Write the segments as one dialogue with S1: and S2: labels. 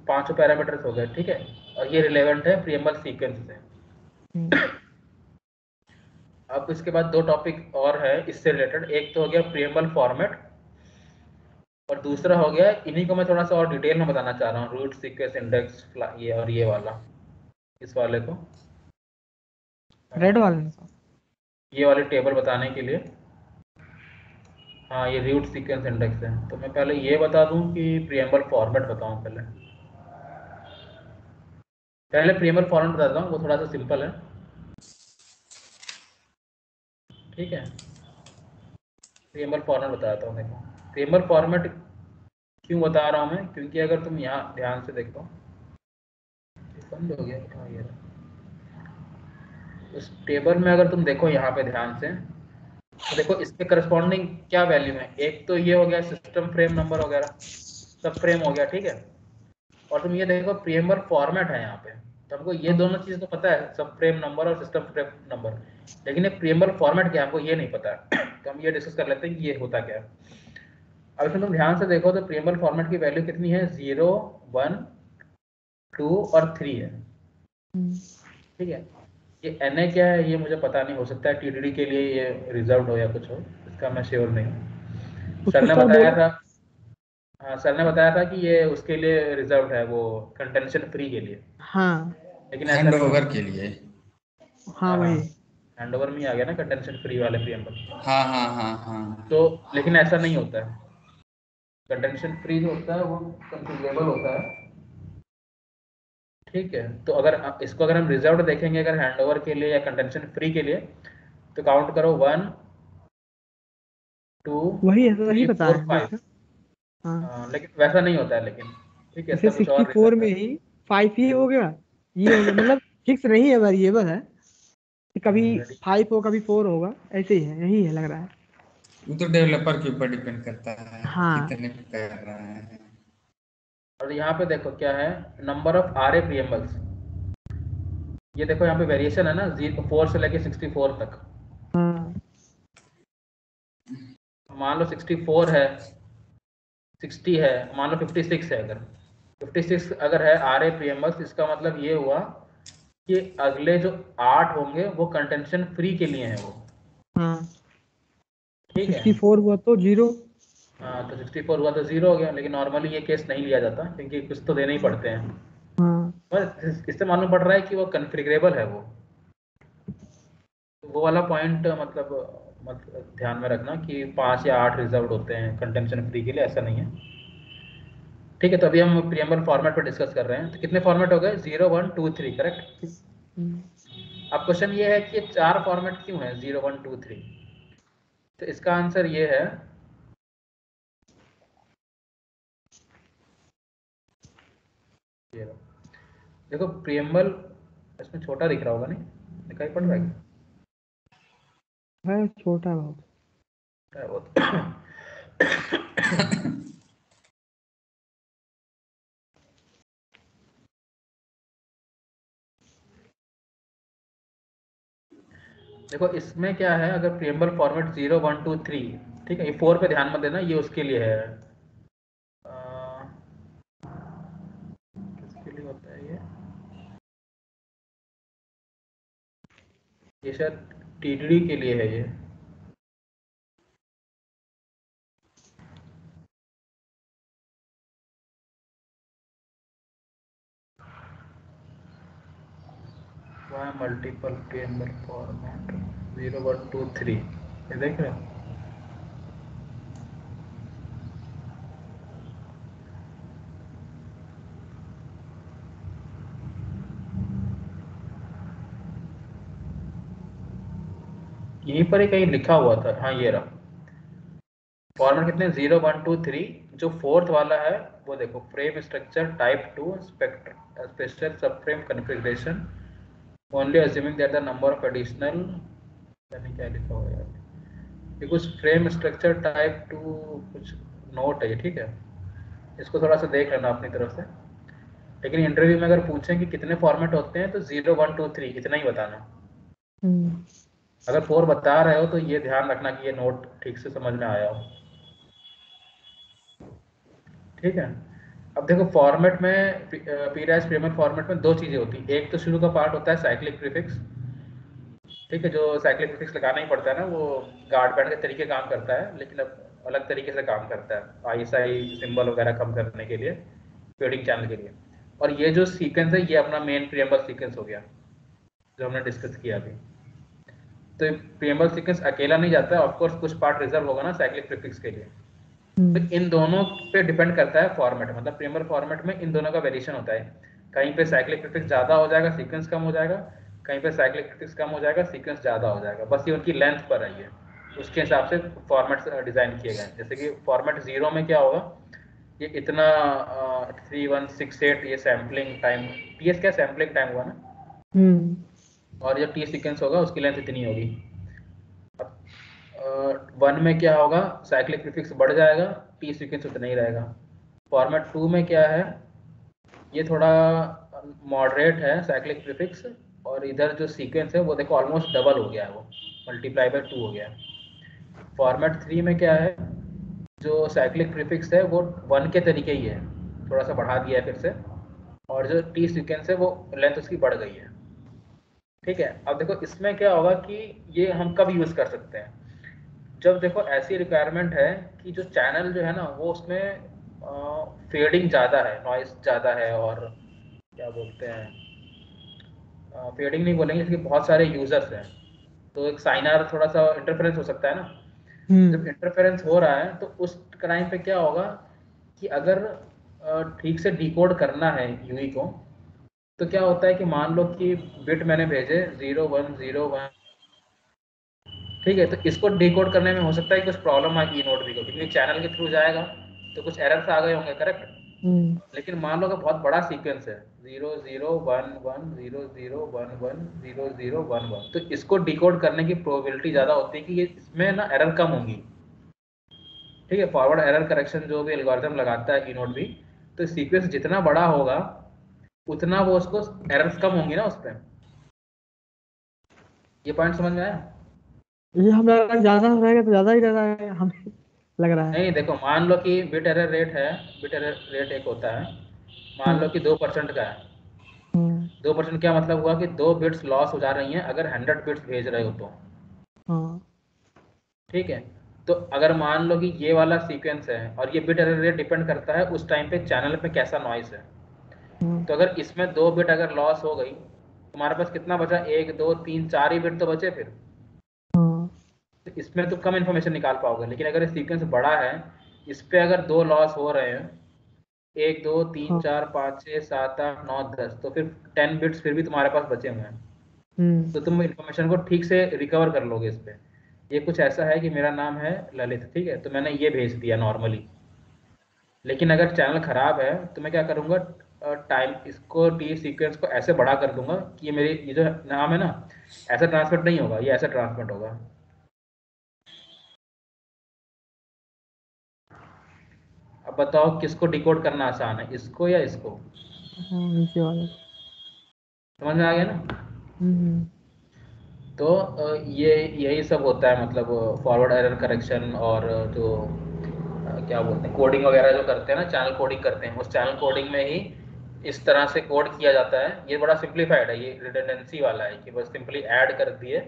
S1: पांचों पैरामीटर्स हो गए, ठीक है। और ये रिलेवेंट है प्रीएम्बल सीक्वेंस से। अब इसके बाद दो टॉपिक और है इससे रिलेटेड, एक तो हो गया प्रीएम्बल फॉर्मेट और दूसरा हो गया, इन्हीं को मैं थोड़ा सा और डिटेल में बताना चाह रहा हूँ, रूट सीक्वेंस इंडेक्स ये और ये वाला, इस वाले को
S2: रेड वाले में
S1: ये वाली टेबल बताने के लिए। हाँ ये रूट सीक्वेंस इंडेक्स है। तो मैं पहले ये बता दूं कि प्रीएम्बल फॉर्मेट बताऊं? पहले प्रीएम्बल फॉर्मेट बताता हूँ, वो थोड़ा सा सिंपल है, ठीक है। प्रीएम्बल फॉर्मेट बताता हूँ। देखो प्रीएम्बल फॉर्मेट क्यों बता रहा हूँ मैं, क्योंकि अगर तुम यहाँ ध्यान से देखो, बंद हो गया, हाँ ये रहा। उस टेबल में अगर तुम देखो यहाँ पे ध्यान से, तो देखो इसके करस्पॉन्डिंग क्या वैल्यू है। एक तो ये हो गया सिस्टम फ्रेम नंबर वगैरह, सब फ्रेम हो गया, ठीक है। और तुम ये देखो प्रीएम्बल फॉर्मेट है यहाँ पे, तो हमको ये दोनों चीज़ तो पता है, सब फ्रेम नंबर और सिस्टम फ्रेम नंबर, लेकिन ये प्रीएम्बल फॉर्मेट क्या है हमको ये नहीं पता है। तो हम ये डिस्कस कर लेते हैं कि ये होता क्या है। अब इसमें तुम ध्यान से देखो तो प्रीएम्बल फॉर्मेट की वैल्यू कितनी है, 0, 1, 2 और 3 है, ठीक है। ये NA क्या है ये मुझे पता नहीं, हो सकता है TDD के लिए ये रिजर्व हो या कुछ हो, इसका मैं श्योर नहीं हूँ। सर
S2: उसको
S1: ने
S2: सर
S1: बताया
S2: बोलो।
S1: था, हाँ सर ने बताया था कि ये उसके लिए रिजर्व है, वो कंटेंशन फ्री के लिए,
S2: हाँ
S1: लेकिन ऐसा
S3: हैंड
S1: नहीं
S3: ओवर
S1: है।
S3: के लिए।
S2: हाँ
S1: हाँ हाँ,
S2: वही।
S1: हैंड ओवर में ही आ गया ना कंटेंशन फ्री वाले प्रीएम्बल।
S3: हाँ हाँ हाँ हाँ।
S1: तो लेकिन ऐसा नहीं होता है, कंटेंशन फ्री जो होता है वो कॉन्फ़िगरेबल होता है, ठीक है। तो अगर इसको अगर हम रिजर्व देखेंगे अगर हैंड ओवर के लिए या कंटेंशन फ्री के लिए, तो काउंट करो 1, 2,
S2: वही है, वही
S1: 3,
S2: बताया
S1: 4,
S2: है
S1: 5।
S2: जैसा। हाँ
S1: लेकिन वैसा नहीं होता है, लेकिन ठीक है,
S2: जैसे
S1: इसका कुछ और
S2: 64
S1: रीजन
S2: में
S1: है।
S2: ही 5 ही हो गया, ये हो गया, मतलब फिक्स नहीं है, वेरिएबल है कि कभी
S1: रेडी।
S2: 5 हो कभी 4 होगा, ऐसे ही है, यही है लग रहा है।
S3: वो तो डेवलपर के ऊपर डिपेंड करता है
S2: हाँ
S3: कितने पे कर रहा है।
S1: और यहाँ पे देखो क्या है, नंबर ऑफ RA प्रीएम्बल्स, ये देखो यहाँ पे वेरिएशन है ना, 4 से लेके 64 तक।
S2: हाँ।
S1: मान लो 64 है, 60 है, मान लो 56 है, अगर 56 अगर है RA प्रीएम्बल्स, इसका मतलब ये हुआ कि अगले जो 8 होंगे वो कंटेंशन फ्री के लिए हैं वो,
S2: हाँ
S1: ठीक है।
S2: 64 हुआ तो 0।
S1: हाँ तो 64 हुआ तो 0 हो गया, लेकिन नॉर्मली ये केस नहीं लिया जाता क्योंकि कुछ तो देने ही पड़ते हैं।
S2: हाँ
S1: पर इससे मालूम पड़ रहा है कि वो कॉन्फ़िगरेबल है वो। तो वो वाला पॉइंट मतलब ध्यान में रखना कि 5 या 8 रिजर्व होते हैं कंटेंशन फ्री के लिए, ऐसा नहीं है, ठीक है। तो अभी हम प्रीएम्बल फॉर्मेट पर डिस्कस कर रहे हैं, तो कितने फॉर्मेट हो गए, 0, 1, 2, 3, करेक्ट। अब क्वेश्चन ये है कि ये 4 फॉर्मेट क्यों है, 0, 1, 2, 3। तो इसका आंसर ये है, ये देखो प्रीएम्बल इसमें छोटा दिख रहा होगा, नहीं दिखाई पड़ रहा है
S2: है छोटा बहुत।
S1: क्या है वो तो। देखो इसमें क्या है, अगर प्रीएम्बल फॉर्मेट 0, 1, 2, 3, ठीक है, ये 4 पे ध्यान मत देना, ये उसके लिए है, किसके लिए होता है ये शायद TDD के लिए है ये। वहाँ मल्टीपल प्रीएम्बल फॉर्मेट 0, 1, 2, 3, ये देख रहे हो। यहीं पर ही कहीं लिखा हुआ था, हाँ ये रहा फॉर्मेट कितने, 0, 1, 2, 3। जो फोर्थ वाला है वो देखो, frame structure type 2 spectra special सब frame configuration only assuming that the number of additional, नहीं क्या लिखा हुआ है यार, ये कुछ फ्रेम स्ट्रक्चर टाइप 2 कुछ नोट है ये, ठीक है। इसको थोड़ा सा देख लेना अपनी तरफ से, लेकिन इंटरव्यू में अगर पूछें कि कितने फॉर्मेट होते हैं तो 0, 1, 2, 3 इतना ही बताना। अगर 4 बता रहे हो तो ये ध्यान रखना कि ये नोट ठीक से समझ में आया हो, ठीक है। अब देखो फॉर्मेट में पीरियड प्रीमियर फॉर्मेट में दो चीजें होती है। एक तो शुरू का पार्ट होता है साइक्लिक प्रीफिक्स, ठीक है, जो साइक्लिक प्रीफिक्स लगाना ही पड़ता है ना, वो गार्ड पैड के तरीके काम करता है, लेकिन अब अलग तरीके से काम करता है आईएसआई सिंबल वगैरह कम करने के लिए, फीडिंग चैनल के लिए। और ये जो सीक्वेंस है ये अपना मेन प्रीएम्बल सीक्वेंस हो गया जो हमने डिस्कस किया अभी। तो प्रीएम्बल सीक्वेंस अकेला नहीं जाता है, ऑफकोर्स कुछ पार्ट रिजर्व होगा ना साइक्लिक प्रीफिक्स के लिए। तो इन दोनों पे डिपेंड करता है फॉर्मेट, मतलब प्रीएम्बल फॉर्मेट में इन दोनों का वेरिएशन होता है। कहीं पे साइक्लिक प्रीफिक्स ज़्यादा हो जाएगा, सीक्वेंस कम हो जाएगा, कहीं पे साइक्लिक प्रीफिक्स कम हो जाएगा, सीक्वेंस ज़्यादा हो जाएगा। बस ये उनकी लेंथ पर है, ये उसके हिसाब से फॉर्मेट डिज़ाइन किए गए। जैसे कि फॉर्मेट 0 में क्या होगा, ये इतना 3168 ये सैम्पलिंग टाइम, टीएस क्या सैम्पलिंग टाइम हुआ ना, और जब टी सीक्वेंस होगा उसकी लेंथ इतनी होगी। अब 1 में क्या होगा, साइक्लिक प्रीफिक्स बढ़ जाएगा, टी सीक्वेंस उतना ही रहेगा। फॉर्मेट 2 में क्या है, ये थोड़ा मॉडरेट है साइक्लिक प्रीफिक्स, और इधर जो सीक्वेंस है वो देखो ऑलमोस्ट डबल हो गया है, वो मल्टीप्लाई बाय 2 हो गया है। फॉर्मेट 3 में क्या है, जो साइक्लिक प्रीफिक्स है वो 1 के तरीके ही है, थोड़ा सा बढ़ा दिया है फिर से, और जो टी सीक्वेंस है वो लेंथ उसकी बढ़ गई है। ठीक है, अब देखो इसमें क्या होगा कि ये हम कब यूज़ कर सकते हैं, जब देखो ऐसी रिक्वायरमेंट है कि जो चैनल जो है ना वो उसमें फेडिंग ज़्यादा है, नॉइस ज़्यादा है, और क्या बोलते हैं, फेडिंग नहीं बोलेंगे, इसके बहुत सारे यूज़र्स हैं, तो एक साइनर थोड़ा सा इंटरफेरेंस हो सकता है ना। जब इंटरफेरेंस हो रहा है तो उस टाइम पे क्या होगा कि अगर ठीक से डिकोड करना है यूई को, तो क्या होता है कि मान लो कि बिट मैंने भेजे 0101, ठीक है, तो इसको डिकोड करने में हो सकता है कि कुछ प्रॉब्लम आएगी नोड भी को, क्योंकि चैनल के थ्रू जाएगा तो कुछ एरर्स आ गए होंगे, करेक्ट। लेकिन मान लो कि बहुत बड़ा सीक्वेंस है 001100110011, तो इसको डिकोड करने की प्रोबेबिलिटी ज़्यादा होती है कि ये इसमें ना एरर कम होंगी। ठीक है, फॉरवर्ड एरर करेक्शन जो भी एल्गोरिथम लगाता है इनोड भी, तो सीक्वेंस जितना बड़ा होगा उतना वो उसको एरर्स कम होंगी ना उस पर। ये पॉइंट समझ में आया?
S2: ये हमें ज्यादा रहेगा तो ज्यादा ही रहेगा हमें लग रहा है।
S1: नहीं देखो, मान लो कि बिट एरर रेट है, बिट एरर रेट एक होता है, मान लो कि 2% का है। 2% क्या मतलब हुआ कि 2 बिट्स लॉस हो जा रही हैं अगर 100 बिट्स भेज रहे हो तो। ठीक है, तो अगर मान लो कि ये वाला सीक्वेंस है और ये बिट एरर रेट डिपेंड करता है उस टाइम पे चैनल पे कैसा नॉइस है। तो अगर इसमें 2 बिट अगर लॉस हो गई, तुम्हारे पास कितना बचा, 1 2 3 4 ही बिट तो बचे फिर। तो इसमें तो कम इन्फॉर्मेशन निकाल पाओगे, लेकिन अगर सीक्वेंस बड़ा है, इस पे अगर 2 लॉस हो रहे हैं, 1 2 3 4 5 6 7 8 9 10, तो फिर 10 बिट्स फिर भी तुम्हारे पास बचे हुए हैं, तो तुम इन्फॉर्मेशन को ठीक से रिकवर कर लोगे इस पे। ये कुछ ऐसा है कि मेरा नाम है ललित, ठीक है, तो मैंने ये भेज दिया नॉर्मली, लेकिन अगर चैनल खराब है तो मैं क्या करूँगा, टाइम इसको टी सीक्वेंस को ऐसे बड़ा कर दूंगा कि ये मेरी ये जो नाम है ना, ऐसा ट्रांसमिट नहीं होगा, ये ऐसा ट्रांसमिट होगा। अब बताओ किसको डिकोड करना आसान है, इसको या इसको?
S2: नीचे वाले।
S1: समझ में आ गया ना? तो ये यही सब होता है, मतलब फॉरवर्ड एरर करेक्शन, और जो क्या बोलते हैं कोडिंग वगैरह जो करते हैं ना, चैनल कोडिंग करते हैं, उस चैनल कोडिंग में ही इस तरह से कोड किया जाता है। ये बड़ा सिंप्लीफाइड है, ये रिडंडेंसी वाला है कि बस सिंपली ऐड कर दिए,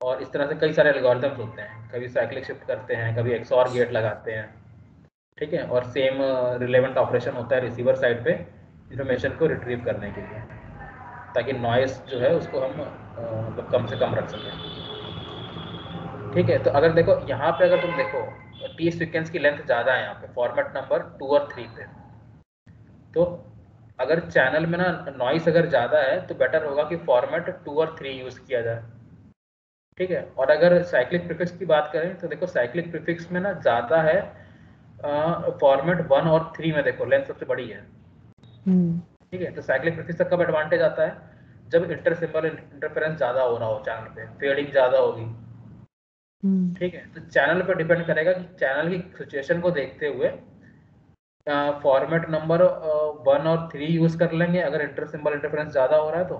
S1: और इस तरह से कई सारे एल्गोरिथम्स होते हैं, कभी साइक्लिक शिफ्ट करते हैं, कभी एक्सऑर गेट लगाते हैं। ठीक है, और सेम रिलेवेंट ऑपरेशन होता है रिसीवर साइड पे इंफॉर्मेशन को रिट्रीव करने के लिए, ताकि नॉइस जो है उसको हम मतलब कम से कम रख सकें। ठीक है, तो अगर देखो यहाँ पे अगर तुम देखो टी सीक्वेंस की लेंथ ज़्यादा है यहाँ पे फॉर्मेट नंबर 2 और 3 पे, तो अगर चैनल में ना नॉइस अगर ज़्यादा है तो बेटर होगा कि फॉर्मेट 2 और 3 यूज़ किया जाए। ठीक है, और अगर साइक्लिक प्रीफिक्स की बात करें तो देखो साइक्लिक प्रीफिक्स में ना ज़्यादा है, फॉर्मेट 1 और 3 में देखो लेंथ सबसे बड़ी है। ठीक है, तो साइक्लिक प्रीफिक्स का कब एडवांटेज आता है, जब इंटर सिंबल इंटरफेरेंस ज़्यादा हो रहा हो, चैनल पे फेडिंग ज़्यादा होगी। ठीक है, तो चैनल पर डिपेंड करेगा कि चैनल की सिचुएशन को देखते हुए फॉर्मेट नंबर 1 और 3 यूज़ कर लेंगे अगर इंटर सिंबल इंटरफेरेंस ज़्यादा हो रहा है तो।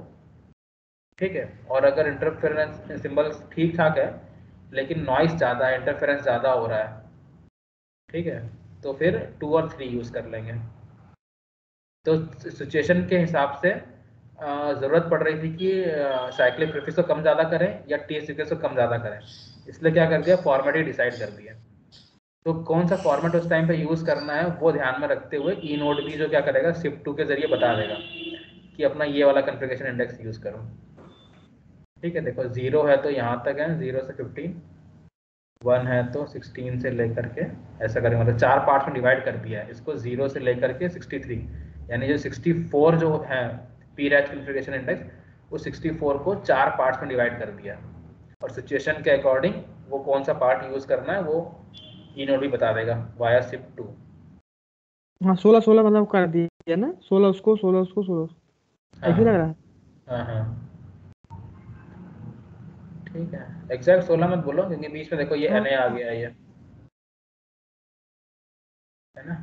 S1: ठीक है, और अगर इंटरफेरेंस सिंबल ठीक ठाक है लेकिन नॉइस ज़्यादा है, इंटरफेरेंस ज़्यादा हो रहा है, ठीक है, तो फिर 2 और 3 यूज़ कर लेंगे। तो सिचुएशन के हिसाब से ज़रूरत पड़ रही थी कि साइक्लिक प्रीफिक्स को कम ज़्यादा करें या टी सीक्वेंस को कम ज़्यादा करें, इसलिए क्या कर दिया, फॉर्मेट ही डिसाइड कर दिया। तो कौन सा फॉर्मेट उस टाइम पे यूज़ करना है वो ध्यान में रखते हुए ई नोड भी जो क्या करेगा, SIP2 के जरिए बता देगा कि अपना ये वाला कॉन्फ़िगरेशन इंडेक्स यूज़ करो। ठीक है, देखो 0 है तो यहाँ तक है, 0 से 15, 1 है तो 16 से लेकर के ऐसा करें, मतलब 4 पार्ट्स में डिवाइड कर दिया है इसको, 0 से लेकर के 63, यानी जो 64 जो है PRAC कॉन्फ़िगरेशन इंडेक्स, वो 64 को 4 पार्ट्स में डिवाइड कर दिया, और सिचुएशन के अकॉर्डिंग वो कौन सा पार्ट यूज़ करना है वो ई नोड भी बता देगा वाया SIP2।
S2: हाँ 16 मतलब कर दिया ना, 16 उसको 16 उसको 16 ऐसे लग रहा है।
S1: हाँ हाँ ठीक है, एग्जैक्ट 16 मत बोलो क्योंकि बीच में देखो ये
S2: हाँ।
S1: NA आ गया ये, है ना।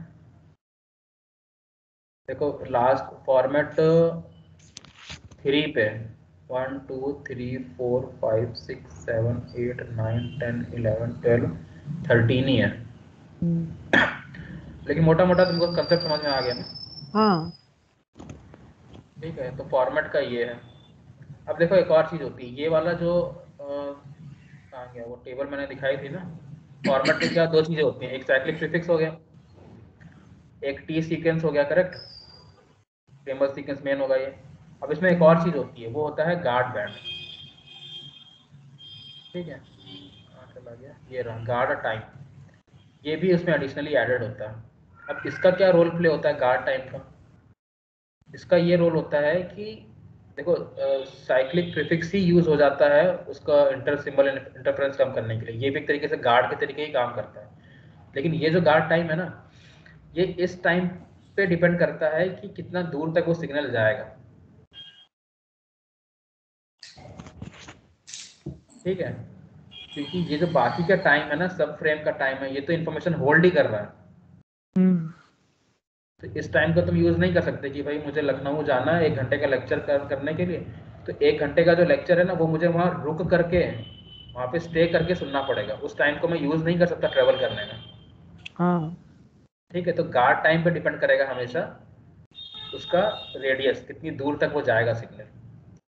S1: देखो लास्ट फॉर्मेट 3 पे 1 2 3 4 5 6 7 8 9 10 11 12 13 ही है, लेकिन मोटा मोटा तुमको कंसेप्ट समझ में आ गया ना।
S2: हाँ
S1: ठीक है, तो फॉर्मेट का ये है। अब देखो एक और चीज़ होती है, ये वाला जो कहाँ गया वो टेबल मैंने दिखाई थी ना, फॉर्मेट में क्या 2 चीज़ें होती हैं, एक साइक्लिक प्रीफिक्स हो गया, एक टी सीक्वेंस हो गया, करेक्ट, फ्रेमवर्क सीक्वेंस मेन होगा ये। अब इसमें एक और चीज़ होती है, वो होता है गार्ड बैंड। ठीक है, कहाँ चला गया, ये रहा गार्ड टाइम, ये भी उसमें एडिशनली एडेड होता है। अब इसका क्या रोल प्ले होता है गार्ड टाइम का, इसका ये रोल होता है कि देखो साइक्लिक प्रीफिक्स ही यूज हो जाता है उसका इंटर सिंबल इंटरफेरेंस कम करने के लिए, ये भी एक तरीके से गार्ड के तरीके ही काम करता है। लेकिन ये जो गार्ड टाइम है ना, ये इस टाइम पे डिपेंड करता है कि कितना दूर तक वो सिग्नल जाएगा। ठीक है, क्योंकि ये जो बाकी का टाइम है ना, सब फ्रेम का टाइम है, ये तो इन्फॉर्मेशन होल्ड ही कर रहा है। तो इस टाइम का तुम यूज नहीं कर सकते कि भाई मुझे लखनऊ जाना है 1 घंटे का लेक्चर करने के लिए, तो 1 घंटे का जो लेक्चर है ना वो मुझे वहाँ रुक करके वहाँ पे स्टे करके सुनना पड़ेगा, उस टाइम को मैं यूज नहीं कर सकता ट्रेवल करने में।
S2: हाँ
S1: ठीक है, तो गार्ड टाइम पे डिपेंड करेगा हमेशा उसका रेडियस, कितनी दूर तक वो जाएगा सिग्नल।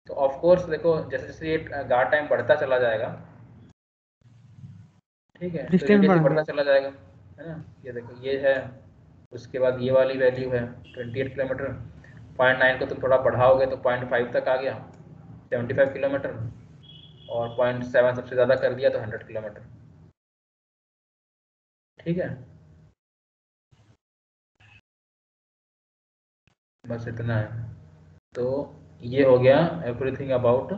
S1: तो ऑफ कोर्स देखो जैसे जैसे ये गार्ड टाइम बढ़ता चला जाएगा, ठीक है, तो
S2: डिस्टेंस
S1: रेडियस भी
S2: बढ़ा
S1: बढ़ता चला जाएगा, है ना। ये देखो ये है, उसके बाद ये वाली वैल्यू है 28 किलोमीटर, 0.9 को तुम थोड़ा बढ़ाओगे तो 0.5 तक आ गया, 75 किलोमीटर, और 0.7 सबसे ज़्यादा कर दिया तो 100 किलोमीटर। ठीक है, बस इतना है। तो ये हो गया एवरीथिंग अबाउट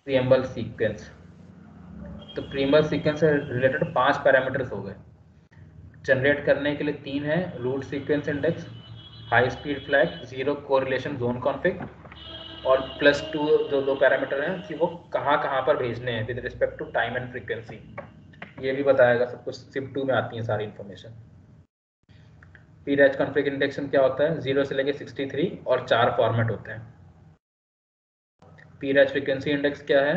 S1: प्रीएम्बल सीक्वेंस। तो प्रीएम्बल सीक्वेंस से रिलेटेड 5 पैरामीटर्स हो गए। जनरेट करने के लिए 3 है, root sequence index, high speed flag, zero correlation zone config, और +2 जो 2 पैरामीटर हैं कि वो कहाँ कहाँ पर भेजने हैं with respect to time and frequency, ये भी बताएगा सब कुछ। SIP2 में आती है सारी इन्फॉर्मेशन। PRAC कॉन्फिग इंडेक्शन क्या होता है, 0 से लेके 63 और 4 फॉर्मेट होते हैं। PRAC फ्रीक्वेंसी इंडेक्स क्या है,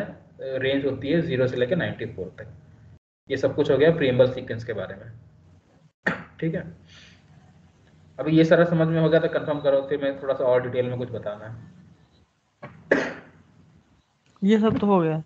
S1: रेंज होती है 0 से लेके 94 तक। ये सब कुछ हो गया प्रीएम्बल सीक्वेंस के बारे में। ठीक है, अभी ये सारा समझ में हो गया तो कंफर्म करो, फिर मैं थोड़ा सा और डिटेल में कुछ बताना है।
S2: ये सब तो हो गया।